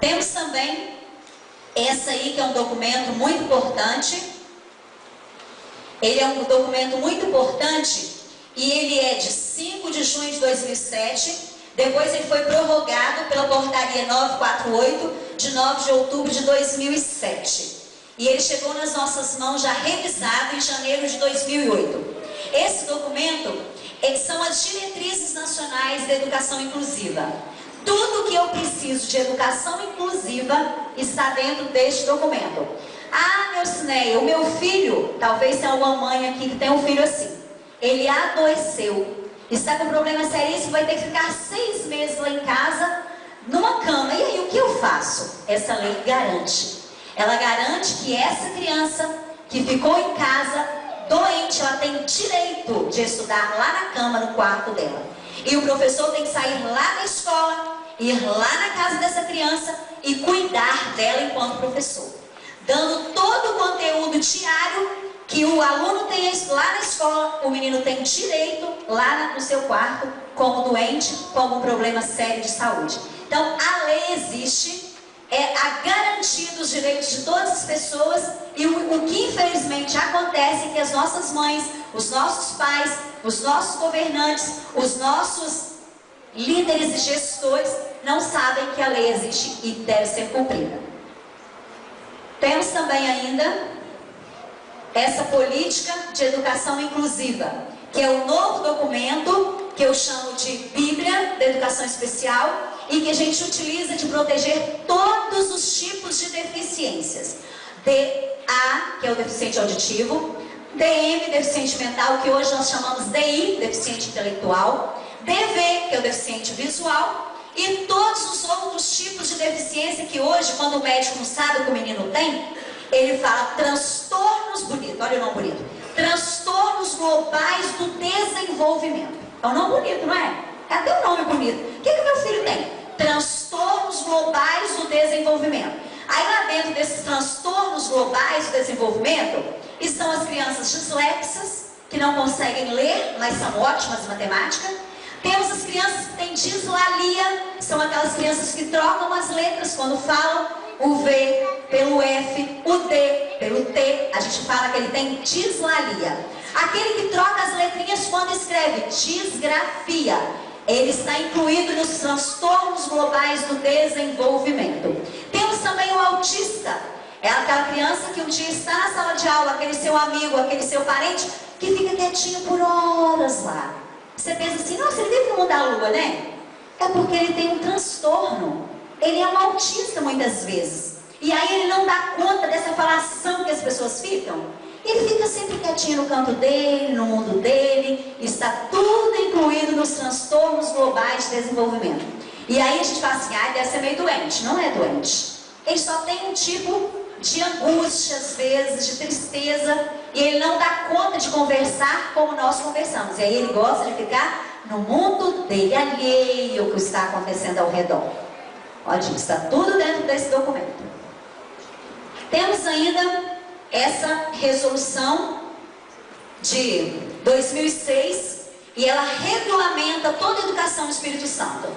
Temos também essa aí, que é um documento muito importante. Ele é um documento muito importante e ele é de 5 de junho de 2007. Depois ele foi prorrogado pela portaria 948 de 9 de outubro de 2007. E ele chegou nas nossas mãos já revisado em janeiro de 2008. Esse documento, são as diretrizes nacionais da educação inclusiva. Tudo que eu preciso de educação inclusiva está dentro deste documento. Ah, Neucineia, o meu filho, talvez tenha alguma mãe aqui que tem um filho assim. Ele adoeceu, está com problema seríssimo, vai ter que ficar 6 meses lá em casa, numa cama. E aí, o que eu faço? Essa lei garante. Ela garante que essa criança que ficou em casa, doente, ela tem direito de estudar lá na cama, no quarto dela. E o professor tem que sair lá da escola, ir lá na casa dessa criança e cuidar dela enquanto professor, dando todo o conteúdo diário que o aluno tem lá na escola. O menino tem direito lá no seu quarto, como doente, com algum problema sério de saúde. Então, a lei existe, é a garantia dos direitos de todas as pessoas. E o que infelizmente acontece é que as nossas mães, os nossos pais, os nossos governantes, os nossos líderes e gestores não sabem que a lei existe e deve ser cumprida. Temos também ainda essa política de educação inclusiva, que é o novo documento que eu chamo de Bíblia da Educação Especial, e que a gente utiliza de proteger todos os tipos de deficiências. DA, que é o deficiente auditivo, DM, deficiente mental, que hoje nós chamamos DI, deficiente intelectual, DV, que é o deficiente visual, e todos os outros tipos de deficiência que hoje, quando o médico não sabe o que o menino tem, ele fala transtornos, bonito, olha o nome bonito, transtornos globais do desenvolvimento. É um nome bonito, não é? Cadê o nome bonito? O que meu filho tem? Transtornos globais do desenvolvimento. Aí lá dentro desses transtornos globais do desenvolvimento estão as crianças dislexas, que não conseguem ler, mas são ótimas em matemática. Temos as crianças que têm dislalia, são aquelas crianças que trocam as letras quando falam o V pelo F, o D pelo T. A gente fala que ele tem dislalia. Aquele que troca as letrinhas quando escreve disgrafia, ele está incluído nos transtornos globais do desenvolvimento. Temos também o autista. É aquela criança que um dia está na sala de aula, aquele seu amigo, aquele seu parente, que fica quietinho por horas lá. Você pensa assim, nossa, ele teve que mudar a lua, né? É porque ele tem um transtorno. Ele é um autista muitas vezes. E aí ele não dá conta dessa falação que as pessoas ficam. Ele fica sempre quietinho no canto dele, no mundo dele. Está tudo incluído nos transtornos globais de desenvolvimento. E aí a gente fala assim, ah, deve ser meio doente. Não é doente. Ele só tem um tipo de angústia, às vezes, de tristeza. E ele não dá conta de conversar como nós conversamos. E aí ele gosta de ficar no mundo dele, alheio ao que está acontecendo ao redor. Olha, está tudo dentro desse documento. Temos ainda essa resolução de 2006, e ela regulamenta toda a educação do Espírito Santo.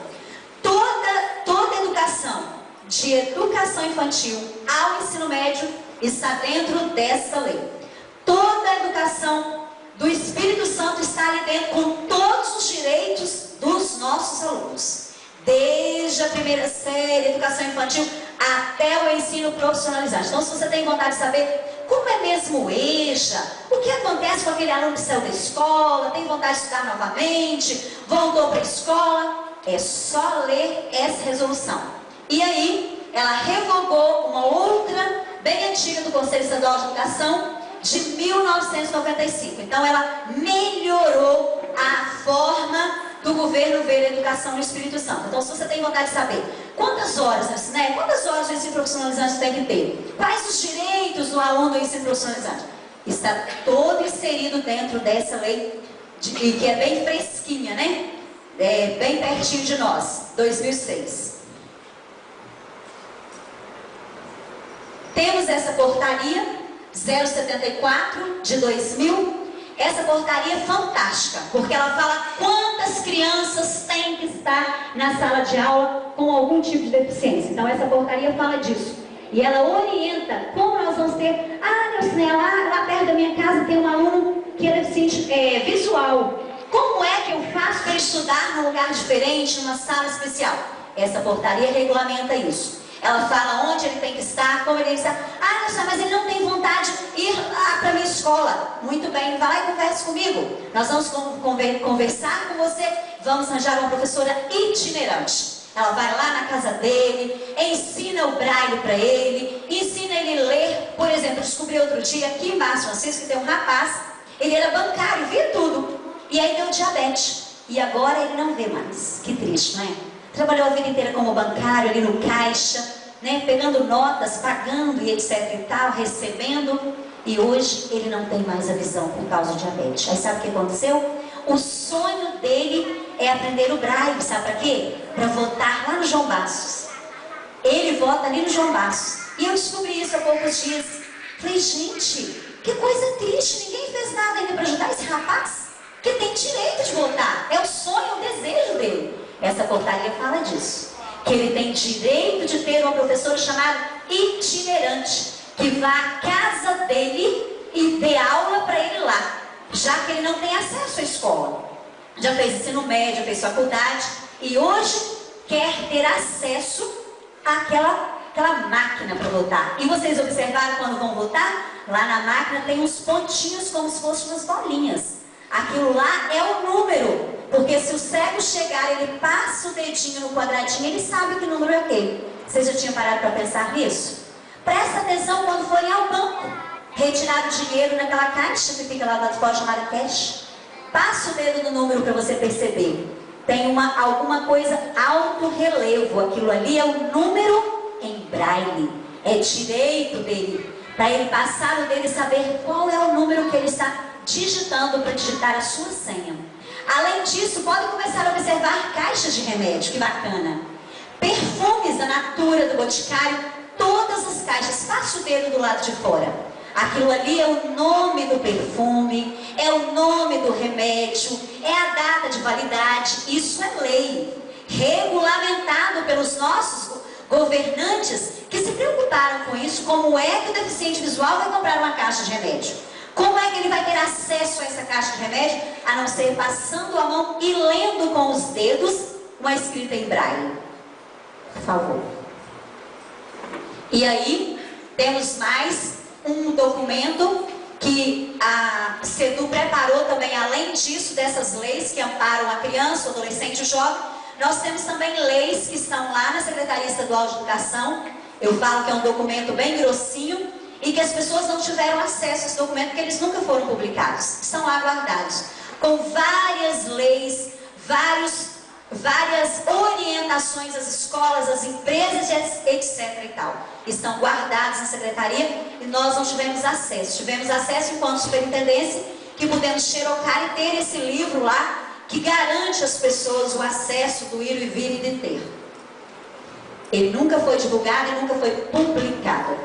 Toda educação, de educação infantil ao ensino médio, está dentro dessa lei. Toda a educação do Espírito Santo está ali dentro, com todos os direitos dos nossos alunos. Desde a primeira série, educação infantil, até o ensino profissionalizante. Então, se você tem vontade de saber como é mesmo o EJA, o que acontece com aquele aluno que saiu da escola, tem vontade de estudar novamente, voltou para a escola, é só ler essa resolução. E aí, ela revogou uma outra, bem antiga, do Conselho Estadual de Educação, de 1995. Então, ela melhorou a forma do governo ver a educação no Espírito Santo. Então, se você tem vontade de saber quantas horas, né? Quantas horas o ensino profissionalizante tem que ter? Quais os direitos do aluno do ensino profissionalizante? Está todo inserido dentro dessa lei, que é bem fresquinha, né? É bem pertinho de nós, 2006. Temos essa portaria 074 de 2000, essa portaria é fantástica, porque ela fala quantas crianças têm que estar na sala de aula com algum tipo de deficiência. Então essa portaria fala disso. E ela orienta como nós vamos ter... Nelsinea, lá perto da minha casa tem um aluno que é deficiente visual. Como é que eu faço para estudar num lugar diferente, numa sala especial? Essa portaria regulamenta isso. Ela fala onde ele tem que estar, como ele tem que estar. Nelsinea, mas ele não tem vontade de ir para a minha escola. Muito bem, vai lá e converse comigo. Nós vamos conversar com você, vamos arranjar uma professora itinerante. Ela vai lá na casa dele, ensina o braille para ele, ensina ele a ler. Por exemplo, descobri outro dia aqui em Márcio Francisco que tem um rapaz, ele era bancário, via tudo. E aí deu diabetes. E agora ele não vê mais. Que triste, não é? Trabalhou a vida inteira como bancário, ali no caixa, né? Pegando notas, pagando e etc e tal, recebendo. E hoje ele não tem mais a visão por causa do diabetes. Aí sabe o que aconteceu? O sonho dele é aprender o braille, sabe para quê? Para votar lá no João Bastos. Ele vota ali no João Bastos. E eu descobri isso há poucos dias. Falei, gente, que coisa triste, ninguém fez nada ainda para ajudar esse rapaz, que tem direito de votar. É o sonho, o desejo dele. Essa portaria fala disso. Que ele tem direito de ter uma professora chamada itinerante, que vá à casa dele e dê aula para ele lá, já que ele não tem acesso à escola. Já fez ensino médio, fez faculdade e hoje quer ter acesso àquela máquina para votar. E vocês observaram quando vão votar? Lá na máquina tem uns pontinhos como se fossem umas bolinhas. Aquilo lá é o número, porque se o cego chegar, ele passa o dedinho no quadradinho, ele sabe que número é aquele. Vocês já tinham parado para pensar nisso? Presta atenção quando forem ao banco retirar o dinheiro naquela caixa que fica lá do lado de fora chamada cash. Passa o dedo no número para você perceber. Tem alguma coisa alto relevo. Aquilo ali é o número em braille. É direito dele, para ele passar o dele e saber qual é o número que ele está digitando para digitar a sua senha. Além disso, pode começar a observar caixas de remédio, que bacana. Perfumes da Natura, do Boticário, todas as caixas. Passa o dedo do lado de fora. Aquilo ali é o nome do perfume, é o nome do remédio, é a data de validade. Isso é lei, regulamentado pelos nossos governantes que se preocuparam com isso. Como é que o deficiente visual vai comprar uma caixa de remédio? Como é que ele vai ter acesso a essa caixa de remédio? A não ser passando a mão e lendo com os dedos uma escrita em braille. Por favor. E aí, temos mais um documento que a CEDU preparou também, além disso, dessas leis que amparam a criança, o adolescente e o jovem. Nós temos também leis que estão lá na Secretaria Estadual de Educação. Eu falo que é um documento bem grossinho e que as pessoas não tiveram acesso a esse documento porque eles nunca foram publicados. Estão lá guardados, com várias leis, várias orientações às escolas, às empresas, etc. e tal. Estão guardados na secretaria e nós não tivemos acesso. Tivemos acesso enquanto superintendência, que pudemos xerocar e ter esse livro lá, que garante às pessoas o acesso do ir e vir e de ter. Ele nunca foi divulgado e nunca foi publicado.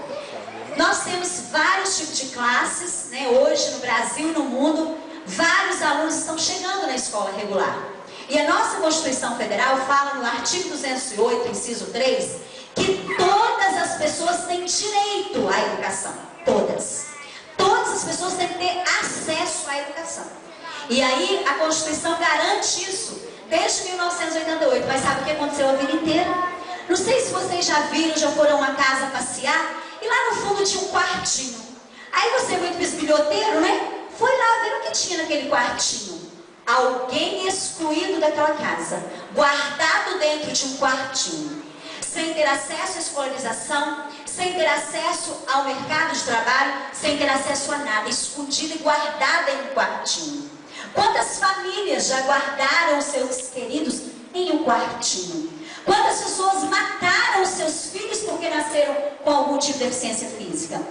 Nós temos vários tipos de classes, né? Hoje no Brasil e no mundo, vários alunos estão chegando na escola regular. E a nossa Constituição Federal fala no artigo 208, inciso 3, que todas as pessoas têm direito à educação. Todas. Todas as pessoas têm que ter acesso à educação. E aí a Constituição garante isso desde 1988. Mas sabe o que aconteceu a vida inteira? Não sei se vocês já viram, já foram a uma casa passear e lá no fundo tinha um quartinho. Aí você, muito bisbilhoteiro, né? Foi lá ver o que tinha naquele quartinho. Alguém excluído daquela casa, guardado dentro de um quartinho, sem ter acesso à escolarização, sem ter acesso ao mercado de trabalho, sem ter acesso a nada, escondido e guardado em um quartinho. Quantas famílias já guardaram seus queridos em um quartinho? Quantas pessoas mataram seus filhos porque nasceram com algum tipo de deficiência física?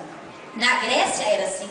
Na Grécia era assim.